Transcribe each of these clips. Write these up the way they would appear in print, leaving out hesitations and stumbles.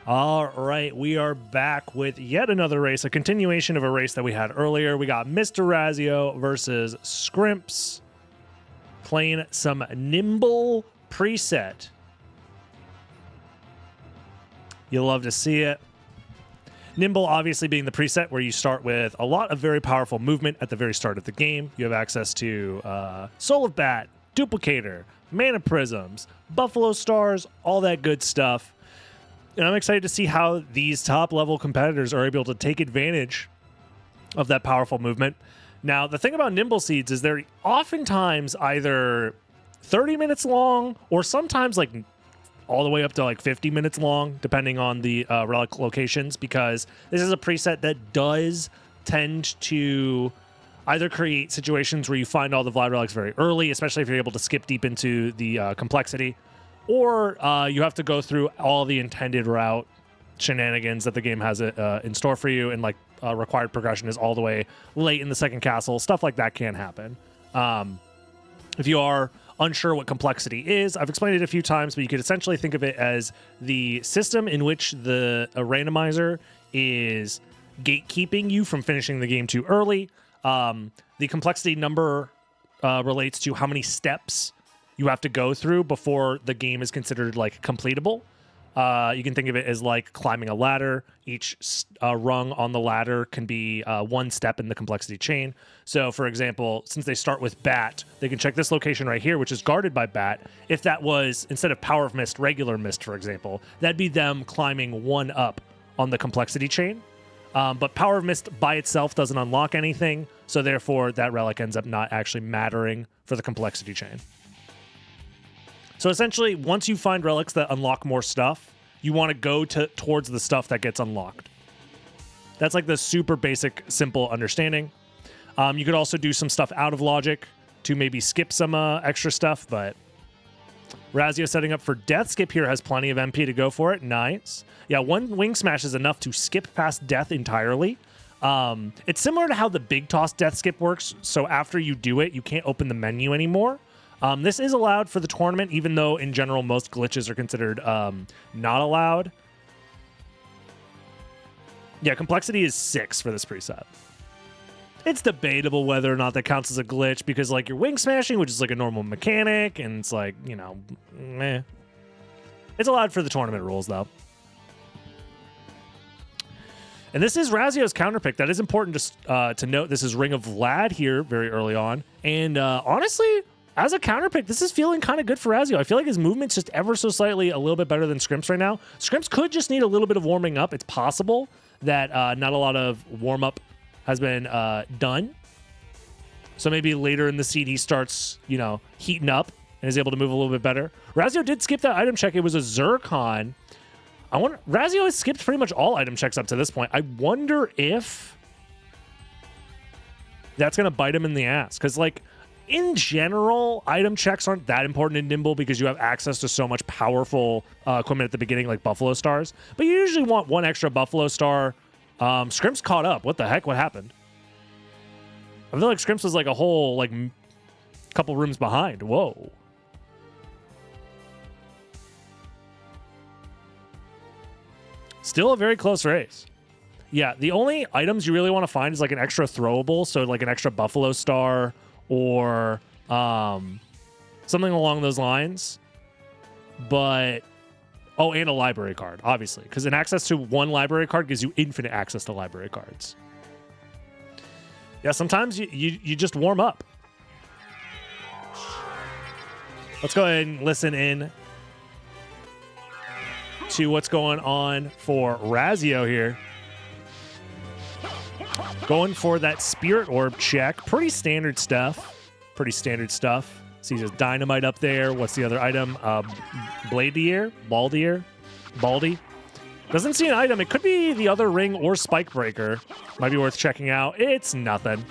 All right, we are back with yet another race, a continuation of a race that we had earlier. We got Mr. Razio versus Scrimps playing some Nimble preset. You'll love to see it. Nimble obviously being the preset where you start with a lot of very powerful movement at the very start of the game. You have access to Soul of Bat, Duplicator, Mana Prisms, Buffalo Stars, all that good stuff. And I'm excited to see how these top-level competitors are able to take advantage of that powerful movement. Now, the thing about Nimble Seeds is they're oftentimes either 30 minutes long or sometimes like all the way up to like 50 minutes long, depending on the relic locations, because this is a preset that does tend to either create situations where you find all the Vlad relics very early, especially if you're able to skip deep into the complexity, or you have to go through all the intended route shenanigans that the game has in store for you, and like required progression is all the way late in the second castle. Stuff like that can happen. If you are unsure what complexity is, I've explained it a few times, but you could essentially think of it as the system in which a randomizer is gatekeeping you from finishing the game too early. The complexity number relates to how many steps you have to go through before the game is considered like completable. You can think of it as like climbing a ladder. Each rung on the ladder can be one step in the complexity chain. So, for example, since they start with Bat, they can check this location right here, which is guarded by Bat. If that was, instead of Power of Mist, regular Mist, for example, that'd be them climbing one up on the complexity chain. But Power of Mist by itself doesn't unlock anything, so therefore that relic ends up not actually mattering for the complexity chain. So essentially, once you find relics that unlock more stuff, you want to go towards the stuff that gets unlocked. That's like the super basic, simple understanding. You could also do some stuff out of logic to maybe skip some extra stuff, but Razio setting up for Death Skip here has plenty of MP to go for it. Nice. Yeah, one Wing Smash is enough to skip past Death entirely. It's similar to how the Big Toss Death Skip works, so after you do it, you can't open the menu anymore. This is allowed for the tournament, even though in general most glitches are considered not allowed. Yeah, complexity is 6 for this preset. It's debatable whether or not that counts as a glitch because, like, you're wing smashing, which is like a normal mechanic, and it's like, you know, meh. It's allowed for the tournament rules, though. And this is Razio's counterpick. That is important to note. This is Ring of Vlad here very early on. And honestly, as a counterpick, this is feeling kind of good for Razio. I feel like his movement's just ever so slightly a little bit better than Scrimps right now. Scrimps could just need a little bit of warming up. It's possible that not a lot of warm-up has been done. So maybe later in the seed he starts, you know, heating up and is able to move a little bit better. Razio did skip that item check. It was a Zircon. Razio has skipped pretty much all item checks up to this point. I wonder if that's going to bite him in the ass. Because, like, in general, item checks aren't that important in Nimble because you have access to so much powerful equipment at the beginning, like Buffalo Stars. But you usually want one extra Buffalo Star. Scrimps caught up. What the heck? What happened? I feel like Scrimps was like a whole, like, couple rooms behind. Whoa. Still a very close race. Yeah, the only items you really want to find is like an extra throwable, so like an extra Buffalo Star or something along those lines. But, oh, and a library card, obviously, because an access to one library card gives you infinite access to library cards. Yeah, sometimes you just warm up. Let's go ahead and listen in to what's going on for Razio here. Going for that Spirit Orb check. Pretty standard stuff. Pretty standard stuff. Sees his Dynamite up there. What's the other item? Bladier? Baldier? Baldy? Doesn't see an item. It could be the other ring or Spike Breaker. Might be worth checking out. It's nothing.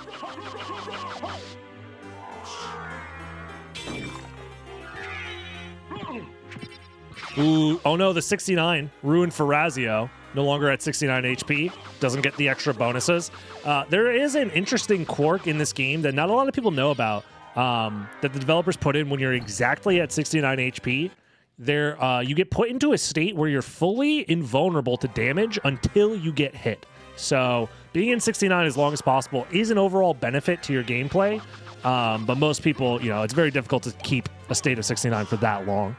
Ooh, oh no, the 69 ruined for Razio. No longer at 69 HP. Doesn't get the extra bonuses. There is an interesting quirk in this game that not a lot of people know about, that the developers put in when you're exactly at 69 HP. you get put into a state where you're fully invulnerable to damage until you get hit. So being in 69 as long as possible is an overall benefit to your gameplay, but most people, you know, it's very difficult to keep a state of 69 for that long.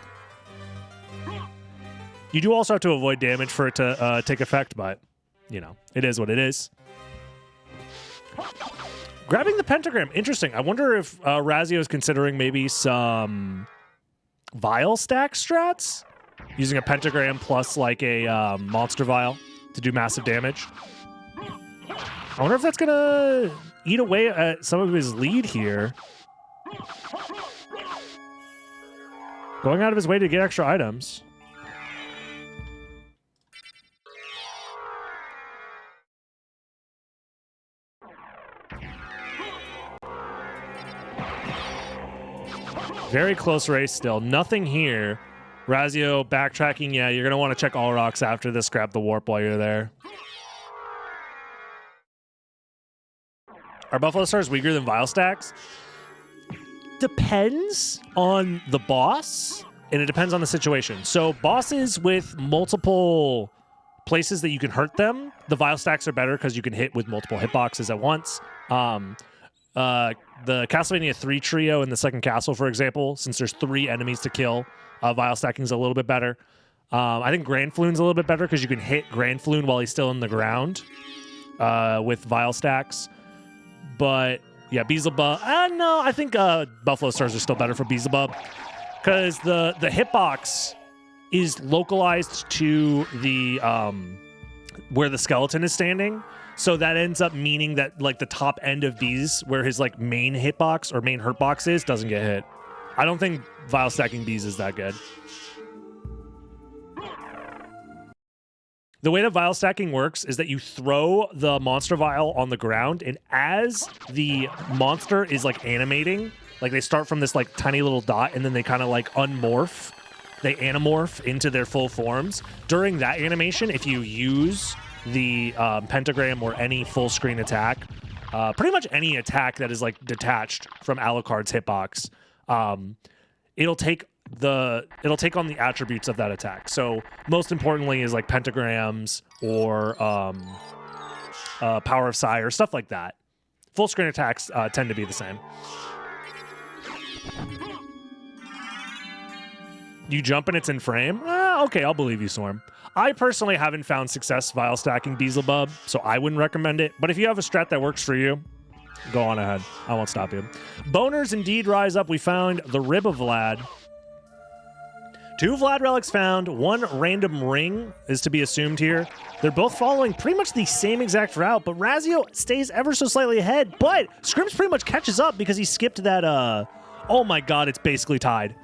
You do also have to avoid damage for it to take effect, but, you know, it is what it is. Grabbing the pentagram, interesting. I wonder if Razio is considering maybe some vial stack strats, using a pentagram plus like a monster vial to do massive damage. I wonder if that's gonna eat away at some of his lead here. Going out of his way to get extra items. Very close race still. Nothing here. Razio backtracking. Yeah, you're going to want to check all rocks after this. Grab the warp while you're there. Are Buffalo Stars weaker than Vial Stacks? Depends on the boss, and it depends on the situation. So bosses with multiple places that you can hurt them, the Vial Stacks are better because you can hit with multiple hitboxes at once. The Castlevania 3 trio in the second castle, for example, since there's 3 enemies to kill, Vial Stacking is a little bit better. I think Grand Floon's a little bit better because you can hit Grand Floon while he's still in the ground with Vial Stacks. But yeah, Beelzebub. No, I think Buffalo Stars are still better for Beelzebub because the hitbox is localized to the where the skeleton is standing. So that ends up meaning that like the top end of Bees, where his like main hitbox or main hurt box is, doesn't get hit. I don't think Vial Stacking Bees is that good. The way that Vial Stacking works is that you throw the monster vial on the ground, and as the monster is like animating, like they start from this like tiny little dot and then they kind of like unmorph, they anamorph into their full forms. During that animation, if you use the pentagram or any full screen attack, pretty much any attack that is like detached from Alucard's hitbox, it'll take on the attributes of that attack. So most importantly is like pentagrams or Power of Sire, stuff like that. Full screen attacks tend to be the same. You jump and it's in frame? Okay, I'll believe you, Swarm. I personally haven't found success Vial Stacking Beelzebub, so I wouldn't recommend it. But if you have a strat that works for you, go on ahead. I won't stop you. Boners indeed rise up. We found the Rib of Vlad. 2 Vlad relics found. 1 random ring is to be assumed here. They're both following pretty much the same exact route, but Razio stays ever so slightly ahead. But Scrimps pretty much catches up because he skipped that, oh my god, it's basically tied.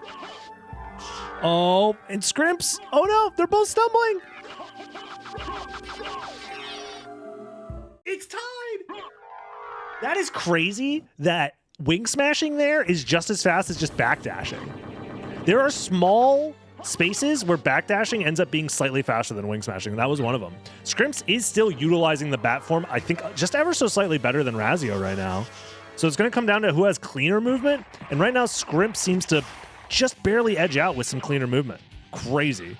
Oh, and Scrimps. Oh no, they're both stumbling. It's tied. That is crazy that wing smashing there is just as fast as just backdashing. There are small spaces where backdashing ends up being slightly faster than wing smashing, and that was one of them. Scrimps is still utilizing the bat form, I think, just ever so slightly better than Razio right now. So it's going to come down to who has cleaner movement, and right now Scrimps seems to just barely edge out with some cleaner movement. Crazy.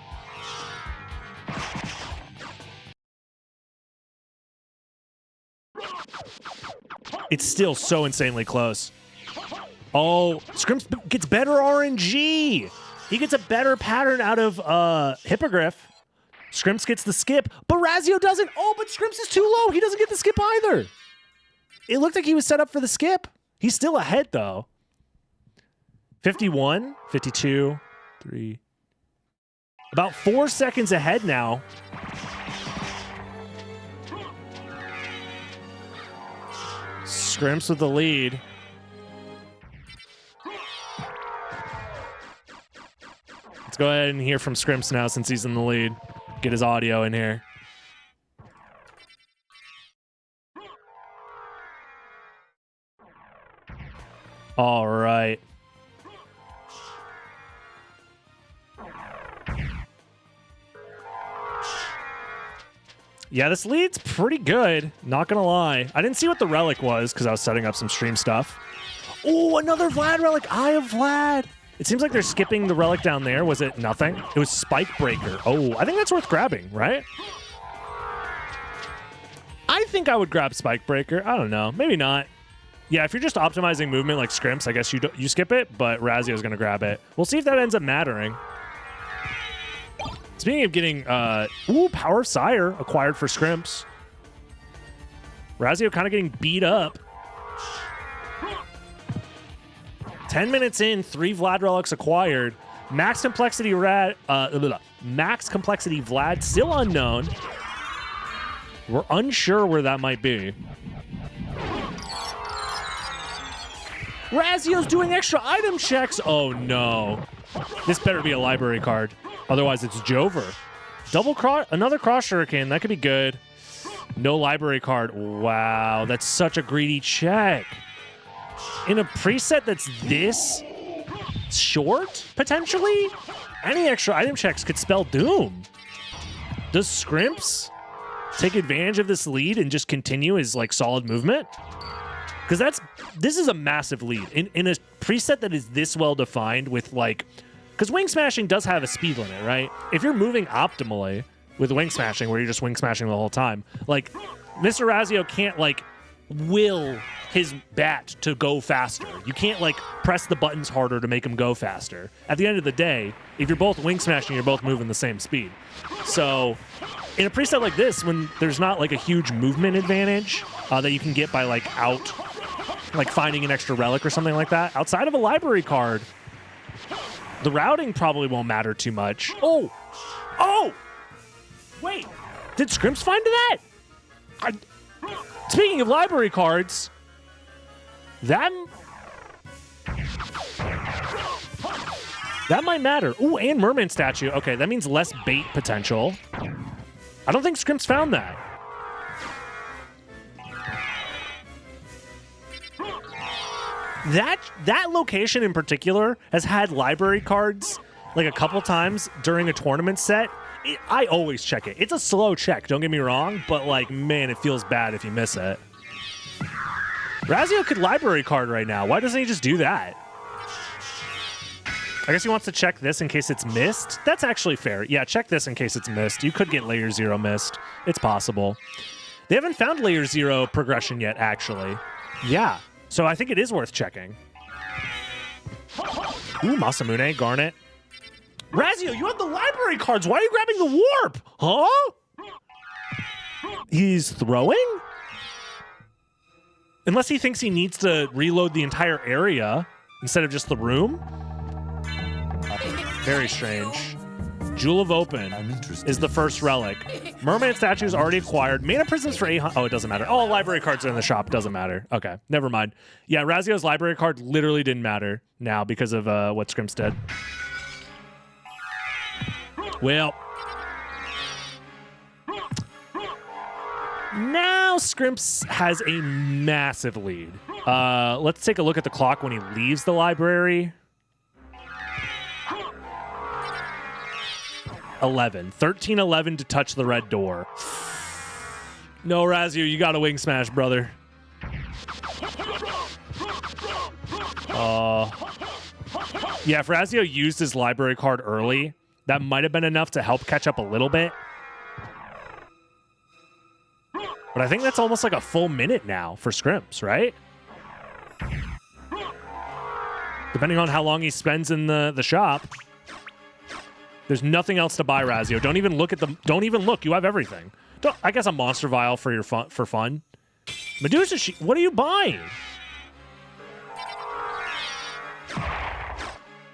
It's still so insanely close. Oh, Scrimps gets better RNG. He gets a better pattern out of Hippogriff. Scrimps gets the skip, but Razio doesn't. Oh, but Scrimps is too low. He doesn't get the skip either. It looked like he was set up for the skip. He's still ahead, though. 51, 52, 3. About 4 seconds ahead now. Scrimps with the lead. Let's go ahead and hear from Scrimps now since he's in the lead. Get his audio in here. All right. Yeah, this lead's pretty good. Not gonna lie. I didn't see what the relic was because I was setting up some stream stuff. Oh, another Vlad relic. Eye of Vlad. It seems like they're skipping the relic down there. Was it nothing? It was Spike Breaker. Oh, I think that's worth grabbing, right? I think I would grab Spike Breaker. I don't know. Maybe not. Yeah, if you're just optimizing movement like Scrimps, I guess you skip it, but Razio's going to grab it. We'll see if that ends up mattering. Speaking of getting, Power of Sire acquired for Scrimps. Razio kind of getting beat up. 10 minutes in, 3 Vlad relics acquired. Max complexity Max complexity Vlad still unknown. We're unsure where that might be. Razio's doing extra item checks. Oh no. This better be a library card. Otherwise it's Jover. Another cross shuriken. That could be good. No library card. Wow, that's such a greedy check. In a preset that's this short, potentially, any extra item checks could spell doom. Does Scrimps take advantage of this lead and just continue his like solid movement? Because this is a massive lead. In a preset that is this well defined with like, because wing smashing does have a speed limit, right? If you're moving optimally with wing smashing, where you're just wing smashing the whole time, like Mr. Razio can't like will his bat to go faster. You can't like press the buttons harder to make him go faster. At the end of the day, if you're both wing smashing, you're both moving the same speed. So in a preset like this, when there's not like a huge movement advantage that you can get by like finding an extra relic or something like that, outside of a library card, the routing probably won't matter too much. Oh! Wait, did Scrimps find that? Speaking of library cards, that might matter. Ooh, and Merman Statue. Okay, that means less bait potential. I don't think Scrimps found that. That location in particular has had library cards like a couple times during a tournament set. I always check it. It's a slow check, don't get me wrong, but like, man, it feels bad if you miss it. Razio could library card right now. Why doesn't he just do that? I guess he wants to check this in case it's missed. That's actually fair. Yeah, check this in case it's missed. You could get layer 0 missed. It's possible. They haven't found layer 0 progression yet, actually. Yeah, so I think it is worth checking. Ooh, Masamune, Garnet. Razio, you have the library cards. Why are you grabbing the warp? Huh? He's throwing? Unless he thinks he needs to reload the entire area instead of just the room? Very strange. Jewel of Open is the first relic. Mermaid Statue is already acquired. Mana Prisms for 800. Oh, it doesn't matter. Oh, library cards are in the shop. Doesn't matter. Okay, never mind. Yeah, Razio's library card literally didn't matter now because of what Scrimps did. Well, now Scrimps has a massive lead. Let's take a look at the clock when he leaves the library. 13-11 to touch the red door. No, Razio, you got a wing smash, brother. Yeah, if Razio used his library card early, that might have been enough to help catch up a little bit. But I think that's almost like a full minute now for Scrimps, right? Depending on how long he spends in the shop. There's nothing else to buy, Razio. Don't even look at the. Don't even look. You have everything. I guess a monster vial for your fun. Medusa, what are you buying?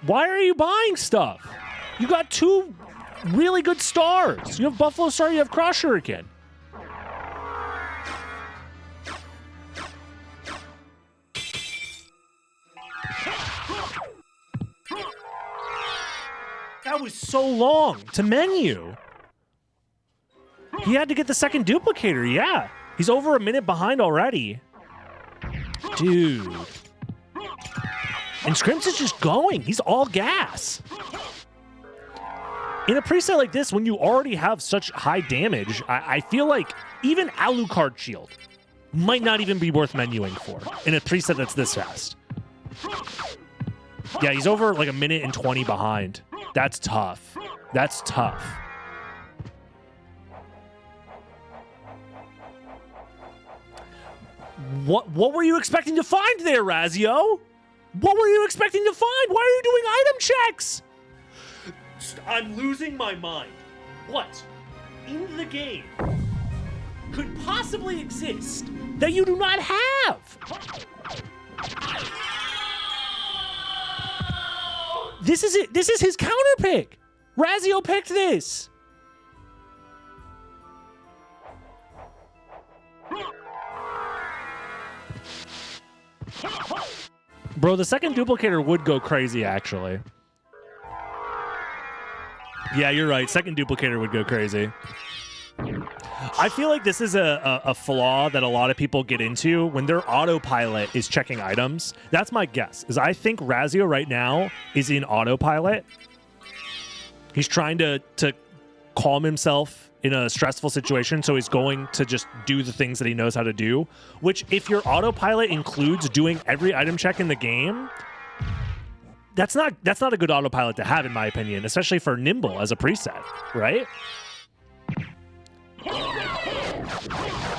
Why are you buying stuff? You got 2 really good stars. You have Buffalo Star. You have Cross Shuriken. That was so long to menu. He had to get the second duplicator, yeah. He's over a minute behind already. Dude. And Scrimps is just going. He's all gas. In a preset like this, when you already have such high damage, I feel like even Alucard Shield might not even be worth menuing for in a preset that's this fast. Yeah, he's over like a minute and 20 behind. That's tough. That's tough. What were you expecting to find there, Razio? What were you expecting to find? Why are you doing item checks? I'm losing my mind. What in the game could possibly exist that you do not have? This is it. This is his counter pick. Razio picked this. Bro, the second duplicator would go crazy, actually. Yeah, you're right. Second duplicator would go crazy. I feel like this is a flaw that a lot of people get into when their autopilot is checking items. That's my guess, is I think Razio right now is in autopilot. He's trying to calm himself in a stressful situation, so he's going to just do the things that he knows how to do, which if your autopilot includes doing every item check in the game, that's not a good autopilot to have, in my opinion, especially for Nimble as a preset, right?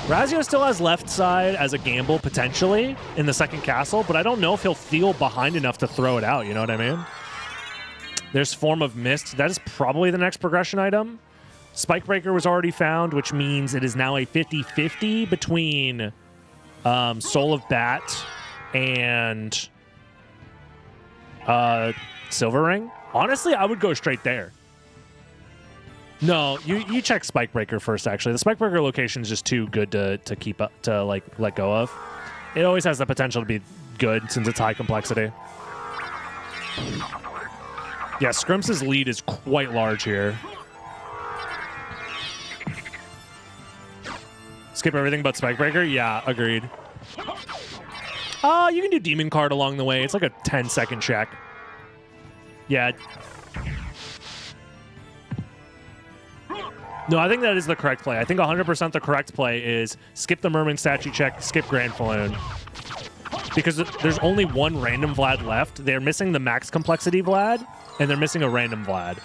Razio still has left side as a gamble, potentially, in the second castle, but I don't know if he'll feel behind enough to throw it out, you know what I mean? There's Form of Mist. That is probably the next progression item. Spike Breaker was already found, which means it is now a 50-50 between Soul of Bat and Silver Ring. Honestly, I would go straight there. No, you check Spike Breaker first, actually. The Spike Breaker location is just too good to keep up, to like let go of. It always has the potential to be good since it's high complexity. Yeah, Scrimps' lead is quite large here. Skip everything but Spike Breaker? Yeah, agreed. You can do Demon Card along the way. It's like a 10-second check. Yeah. No, I think that is the correct play. I think 100% the correct play is skip the Merman statue check, skip Grand Falloon. Because there's only one random Vlad left. They're missing the max complexity Vlad, and they're missing a random Vlad.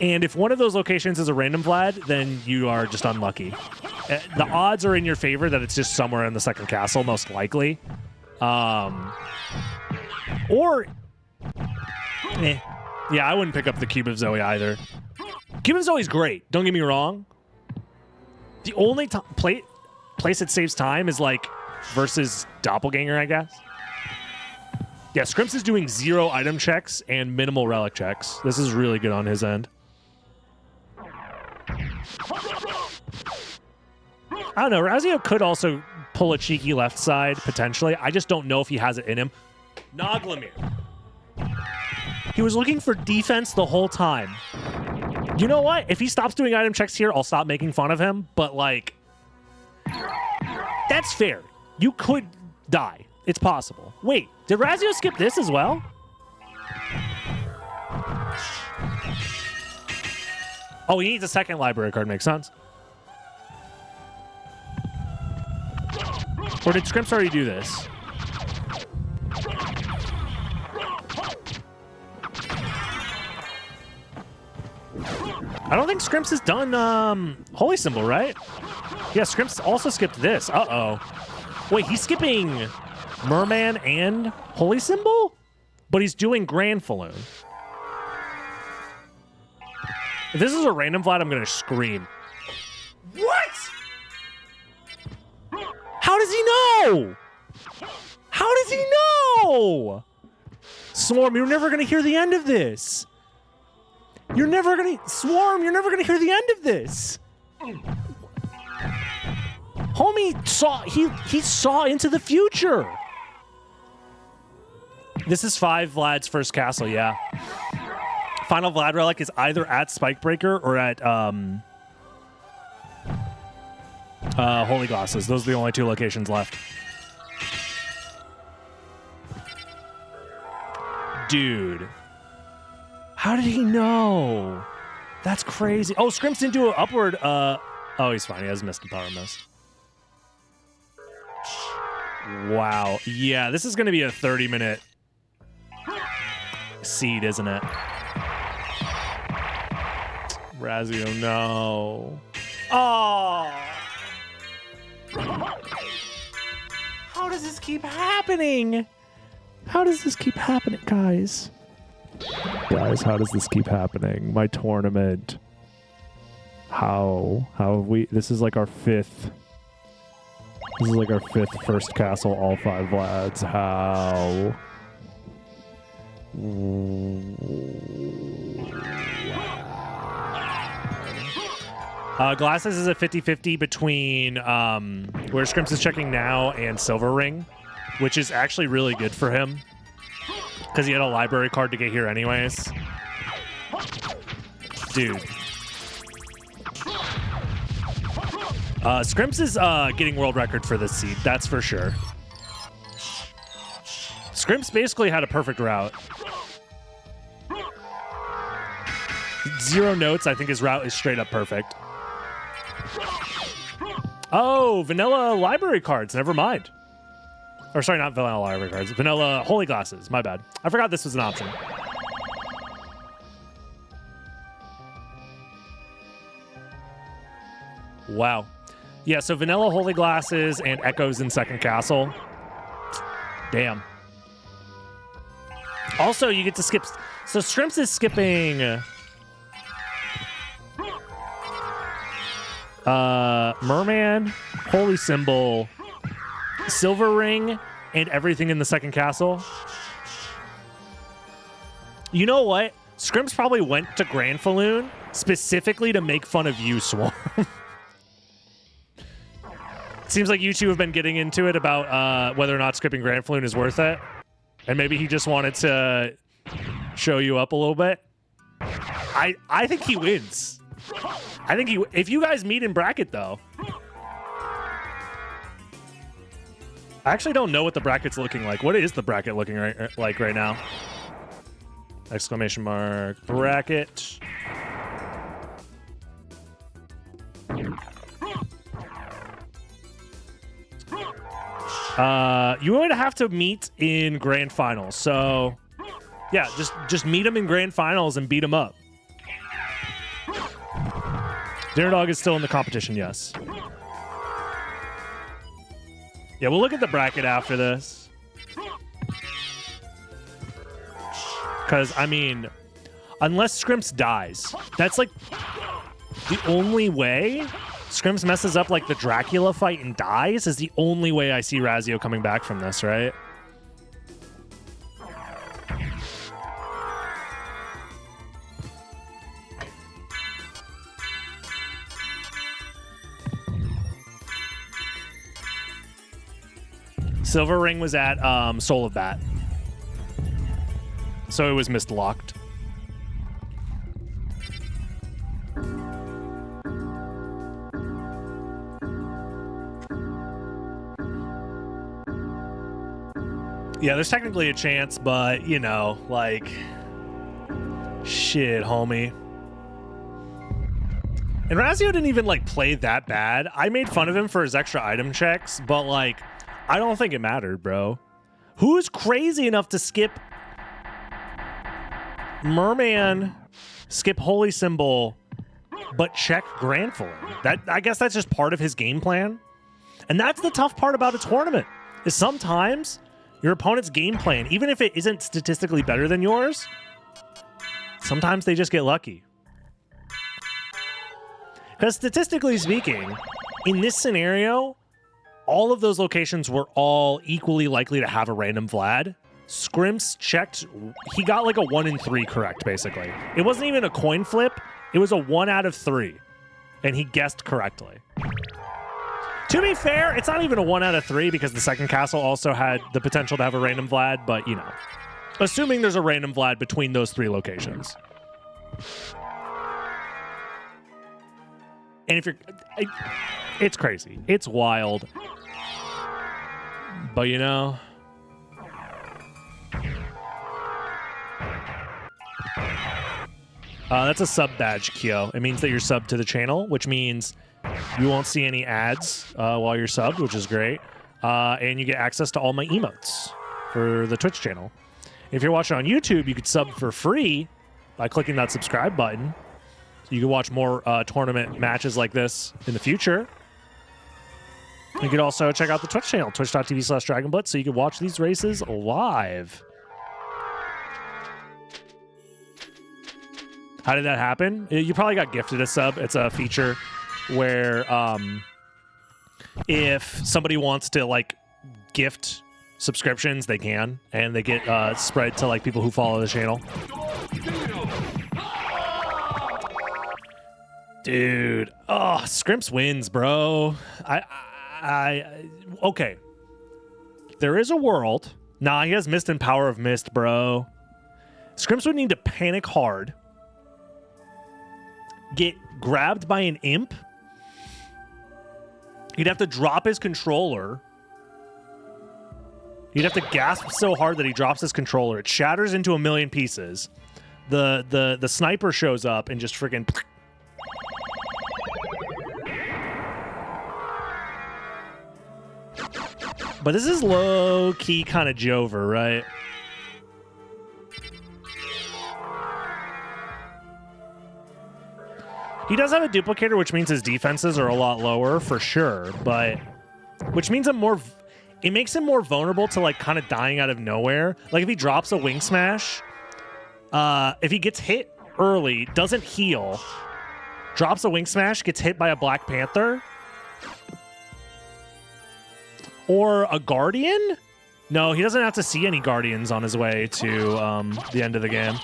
And if one of those locations is a random Vlad, then you are just unlucky. The odds are in your favor that it's just somewhere in the second castle, most likely. Or... Yeah, I wouldn't pick up the Cube of Zoe either. Cube of Zoe's great, don't get me wrong. The only place it saves time is, like, versus Doppelganger, I guess. Yeah, Scrimps is doing 0 item checks and minimal relic checks. This is really good on his end. I don't know. Razio could also pull a cheeky left side, potentially. I just don't know if he has it in him. Noglamir. He was looking for defense the whole time. You know what? If he stops doing item checks here, I'll stop making fun of him. But, like, that's fair. You could die. It's possible. Wait, did Razio skip this as well? Oh, he needs a second library card. Makes sense. Or did Scrimps already do this? I don't think Scrimps has done Holy Symbol, right? Yeah, Scrimps also skipped this. Uh-oh. Wait, he's skipping Merman and Holy Symbol? But he's doing Grand Falloon. If this is a random Vlad, I'm going to scream. What? How does he know? How does he know? Swarm, you're never going to hear the end of this. You're never going to... Swarm, you're never going to hear the end of this. Homie saw... He saw into the future. This is 5 Vlad's first castle, yeah. Final Vlad relic is either at Spikebreaker or at Holy Glasses. Those are the only 2 locations left. Dude. How did he know? That's crazy. Oh, Scrimps didn't do an upward. Oh, he's fine. He has Mist and Power Mist. Wow. Yeah, this is going to be a 30-minute. seed, isn't it? Razio, no. Oh! How does this keep happening? How does this keep happening, guys? Guys, how does this keep happening? My tournament. How have we... This is like our fifth... This is like our fifth first castle, all 5 Vlads. How? Glasses is a 50-50 between where Scrimps is checking now and Silver Ring, which is actually really good for him because he had a library card to get here anyways. Dude. Scrimps is getting world record for this seed, that's for sure. Scrimps basically had a perfect route. 0 notes, I think his route is straight up perfect. Oh, vanilla library cards, never mind. Or sorry, not vanilla library cards, vanilla holy glasses, my bad. I forgot this was an option. Wow. Yeah, so vanilla holy glasses and echoes in second castle. Damn. Also, you get to skip. So Scrimps is skipping Merman, Holy Symbol, Silver Ring, and everything in the second castle. You know what? Scrimps probably went to Grand Falloon specifically to make fun of you, Swarm. Seems like you two have been getting into it about whether or not skipping Grand Falloon is worth it. And maybe he just wanted to show you up a little bit. I think he wins. I think he... If you guys meet in bracket, though... I actually don't know what the bracket's looking like. What is the bracket looking like right now? Exclamation mark. Bracket. You would have to meet in grand finals. So, yeah, just meet him in grand finals and beat him up. Dinner Dog is still in the competition, yes. Yeah, we'll look at the bracket after this. Because, I mean, unless Scrimps dies, that's like the only way Scrimps messes up like the Dracula fight and dies is the only way I see Razio coming back from this, right? Silver Ring was at Soul of Bat. So it was mislocked. Yeah, there's technically a chance, but, you know, like... Shit, homie. And Razio didn't even, like, play that bad. I made fun of him for his extra item checks, but, like, I don't think it mattered, bro. Who's crazy enough to skip Merman, skip Holy Symbol, but check Grand Falloon? That, I guess that's just part of his game plan. And that's the tough part about a tournament, is sometimes your opponent's game plan, even if it isn't statistically better than yours, sometimes they just get lucky. Because statistically speaking, in this scenario, all of those locations were all equally likely to have a random Vlad. Scrimps checked, he got like a 1 in 3 correct, basically. It wasn't even a coin flip, it was a 1 out of 3. And he guessed correctly. To be fair, it's not even a 1 out of 3 because the second castle also had the potential to have a random Vlad, but you know. Assuming there's a random Vlad between those 3 locations. And if you're... It's crazy. It's wild. But you know... that's a sub badge, Kyo. It means that you're subbed to the channel, which means you won't see any ads while you're subbed, which is great. And you get access to all my emotes for the Twitch channel. If you're watching on YouTube, you could sub for free by clicking that subscribe button. So you can watch more tournament matches like this in the future. You could also check out the Twitch channel, twitch.tv/DragonBlitz, so you can watch these races live. How did that happen? You probably got gifted a sub. It's a feature where if somebody wants to like gift subscriptions, they can, and they get spread to like people who follow the channel. Dude, oh, Scrimps wins, bro. Okay. There is a world. Nah, he has Mist and Power of Mist, bro. Scrimps would need to panic hard, get grabbed by an imp. He'd have to drop his controller. He'd have to gasp so hard that he drops his controller. It shatters into a million pieces. The sniper shows up and just freaking... But this is low-key kind of Jover, right? He does have a duplicator, which means his defenses are a lot lower for sure, but which means it makes him more vulnerable to like kind of dying out of nowhere. Like if he drops a wing smash, if he gets hit early, doesn't heal, drops a wing smash, gets hit by a Black Panther or a Guardian. No, he doesn't have to see any Guardians on his way to the end of the game.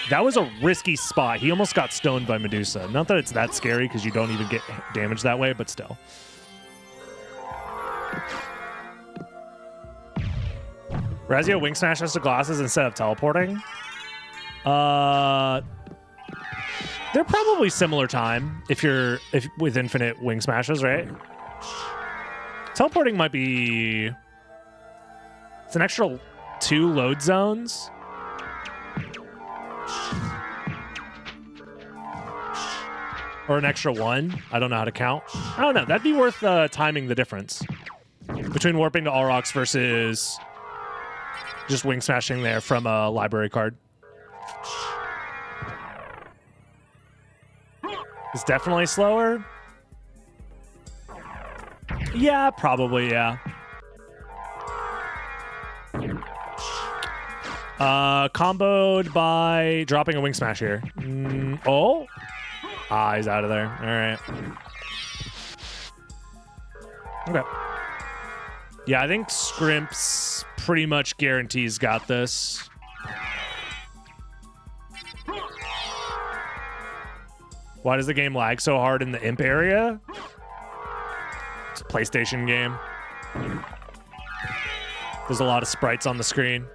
That was a risky spot. He almost got stoned by Medusa. Not that it's that scary because you don't even get damaged that way, but still. Razio wing smashes to glasses instead of teleporting. They're probably similar time if with infinite wing smashes, right? Teleporting might be... It's an extra 2 load zones. Or an extra 1. I don't know how to count. I don't know. That'd be worth timing the difference between warping to Aurochs versus just wing smashing there from a library card. It's definitely slower. Yeah, probably, yeah. Comboed by dropping a wing smash here. Oh? Ah, he's out of there. All right. Okay. Yeah, I think Scrimps pretty much guarantees got this. Why does the game lag so hard in the imp area? It's a PlayStation game. There's a lot of sprites on the screen.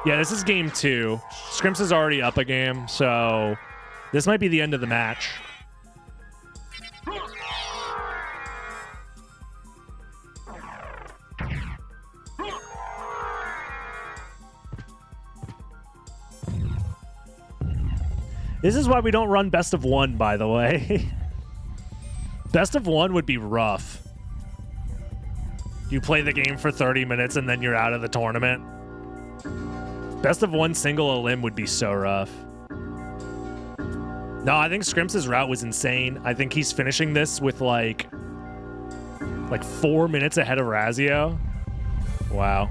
Yeah, this is game 2. Scrimps is already up a game, so this might be the end of the match. This is why we don't run best of 1, by the way. Best of 1 would be rough. You play the game for 30 minutes and then you're out of the tournament. Best of 1 single elim would be so rough. No, I think Scrimps' route was insane. I think he's finishing this with like 4 minutes ahead of Razio. Wow.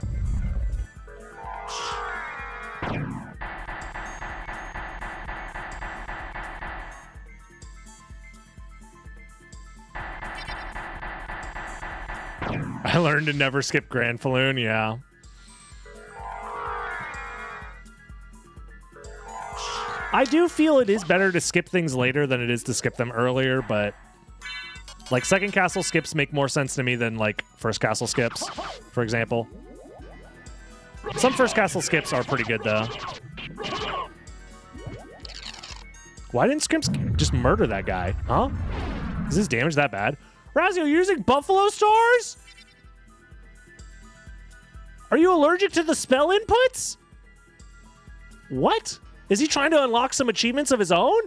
I learned to never skip Grand Falloon, yeah. I do feel it is better to skip things later than it is to skip them earlier, but like second castle skips make more sense to me than like first castle skips, for example. Some first castle skips are pretty good though. Why didn't Scrimps just murder that guy? Huh? Is his damage that bad? Razio, you're using Buffalo Stars? Are you allergic to the spell inputs? What? Is he trying to unlock some achievements of his own?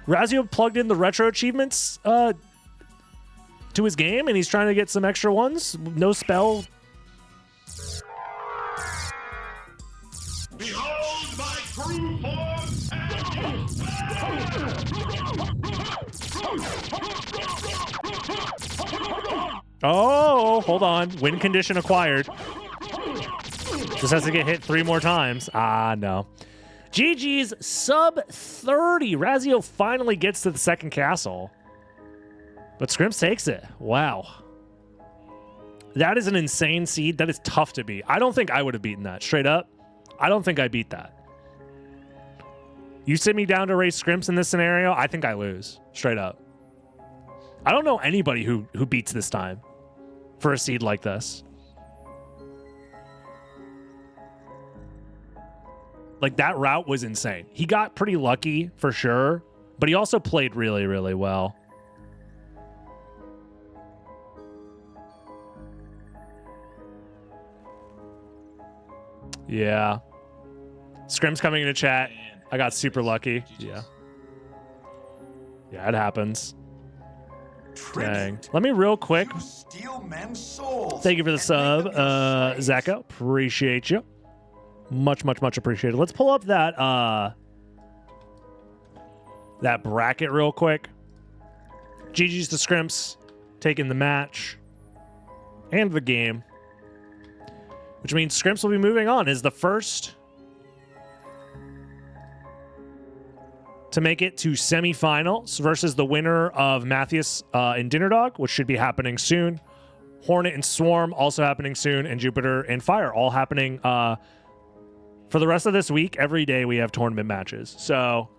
Razio plugged in the retro achievements to his game, and he's trying to get some extra ones. No spell. Behold my true form! Oh, hold on. Win condition acquired. Just has to get hit 3 more times. Ah, no. GG's sub 30. Razio finally gets to the second castle. But Scrimps takes it. Wow. That is an insane seed. That is tough to beat. I don't think I would have beaten that. Straight up. I don't think I beat that. You sit me down to race Scrimps in this scenario, I think I lose. Straight up. I don't know anybody who beats this time for a seed like this. Like, that route was insane. He got pretty lucky for sure, but he also played really, really well. Yeah. Scrim's coming into chat. I got super lucky. Yeah. Yeah, it happens. Dang. Let me real quick. Thank you for the sub, Zaka. Appreciate you. Much, much, much appreciated. Let's pull up that that bracket real quick. GG's to Scrimps taking the match and the game, which means Scrimps will be moving on as the first to make it to semifinals versus the winner of Matthias and Dinner Dog, which should be happening soon. Hornet and Swarm also happening soon, and Jupiter and Fire all happening for the rest of this week. Every day we have tournament matches. So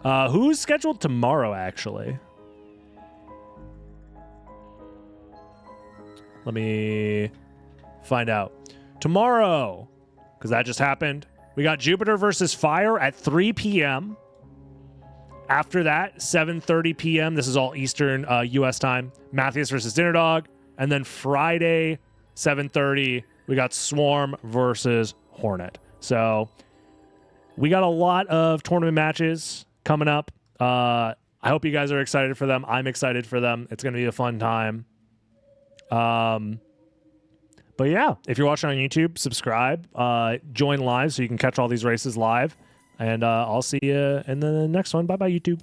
who's scheduled tomorrow, actually? Let me find out. Tomorrow, because that just happened, we got Jupiter versus Fire at 3 p.m. After that, 7:30 p.m. This is all Eastern U.S. time. Matthias versus Dinner Dog. And then Friday, 7:30, we got Swarm versus Hornet. So we got a lot of tournament matches coming up. I hope you guys are excited for them. I'm excited for them. It's going to be a fun time. But yeah, if you're watching on YouTube, subscribe, join live so you can catch all these races live. And I'll see you in the next one. Bye-bye, YouTube.